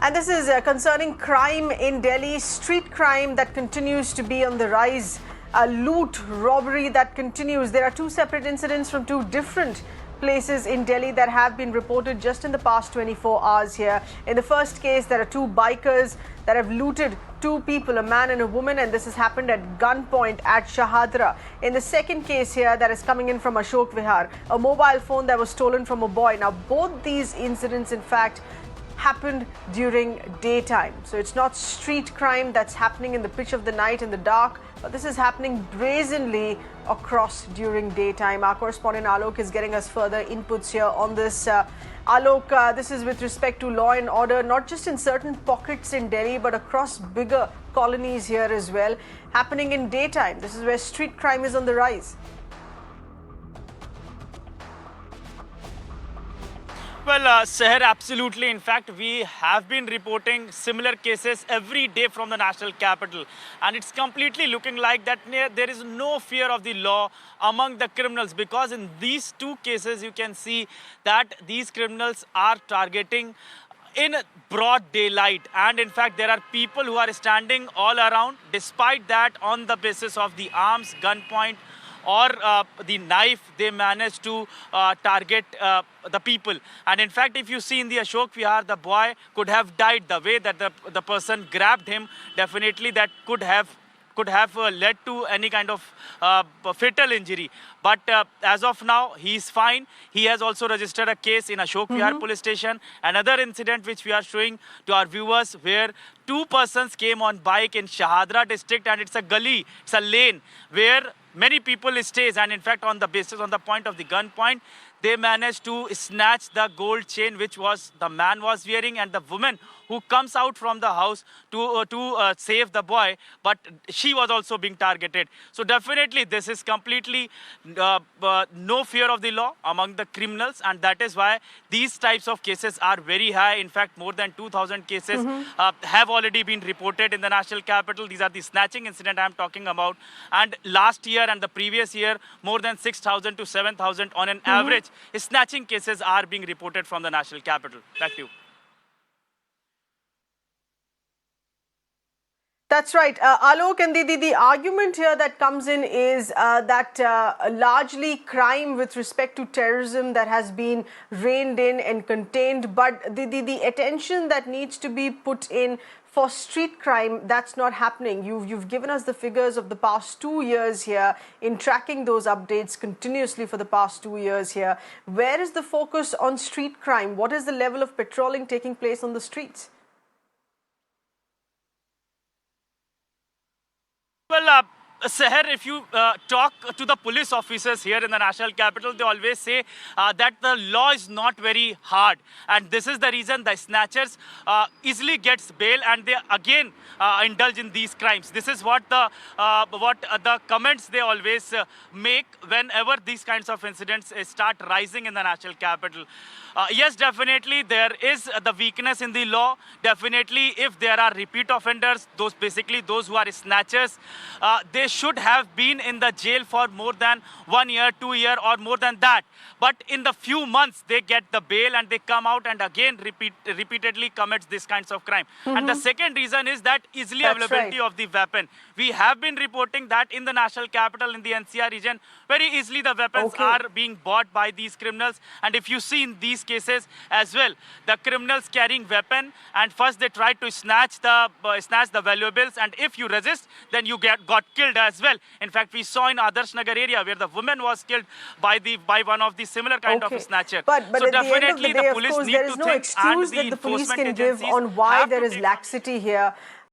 And this is concerning crime in Delhi, street crime that continues to be on the rise, loot, robbery that continues. There are two separate incidents from two different places in Delhi that have been reported just in the past 24 hours here. In the first case, there are two bikers that have looted two people, a man and a woman, and this has happened at gunpoint at Shahadara. In the second case here that is coming in from Ashok Vihar, a mobile phone that was stolen from a boy. Now, both these incidents, in fact, happened during daytime. So it's not street crime that's happening in the pitch of the night in the dark, but this is happening brazenly across during daytime. Our correspondent Alok is getting us further inputs here on this. Alok, this is with respect to law and order, not just in certain pockets in Delhi, but across bigger colonies here as well, happening in daytime. This is where street crime is on the rise. Well, Seher, absolutely. In fact, we have been reporting similar cases every day from the national capital. And it's completely looking like that there is no fear of the law among the criminals, because in these two cases, you can see that these criminals are targeting in broad daylight. And in fact, there are people who are standing all around. Despite that, on the basis of the arms, gunpoint, or the knife, they managed to target the people. And in fact, if you see in the Ashok Vihar, the boy could have died. The way that the person grabbed him, definitely that could have led to any kind of fatal injury. But as of now, he is fine. He has also registered a case in Ashok Vihar police station. Another incident which we are showing to our viewers, where two persons came on bike in Shahadara district, and it's a gully, it's a lane where many people stays, and in fact on the point of the gunpoint, they managed to snatch the gold chain which the man was wearing, and the woman who comes out from the house to save the boy, but she was also being targeted. So definitely this is completely no fear of the law among the criminals, and that is why these types of cases are very high. In fact, more than 2,000 cases have already been reported in the national capital. These are the snatching incident I am talking about. And last year and the previous year, more than 6,000 to 7,000 on an average snatching cases are being reported from the national capital. Back to you. That's right. Alok, and the argument here that comes in is that largely crime with respect to terrorism that has been reined in and contained, but the attention that needs to be put in for street crime, that's not happening. You've given us the figures of the past 2 years here in tracking those updates continuously for the past 2 years here. Where is the focus on street crime? What is the level of patrolling taking place on the streets? Well, Seher, if you talk to the police officers here in the national capital, they always say that the law is not very hard. And this is the reason the snatchers easily gets bail, and they again indulge in these crimes. This is what the comments they always make whenever these kinds of incidents start rising in the national capital. Yes, definitely there is the weakness in the law. Definitely, if there are repeat offenders, those who are snatchers, they should have been in the jail for more than 1 year, 2 years, or more than that. But in the few months, they get the bail and they come out and again repeatedly commits these kinds of crime. And the second reason is that easily availability of the weapon. We have been reporting that in the national capital, in the NCR region, very easily the weapons are being bought by these criminals. And if you see in these cases as well, the criminals carrying weapon, and first they try to snatch the valuables, and if you resist, then you got killed as well. In fact, we saw in Nagar area where the woman was killed by one of the similar kind of snatcher. But so at definitely the end of the day, the police of course, need there is to no think, excuse and that the police can give agencies on why have there to is take laxity here.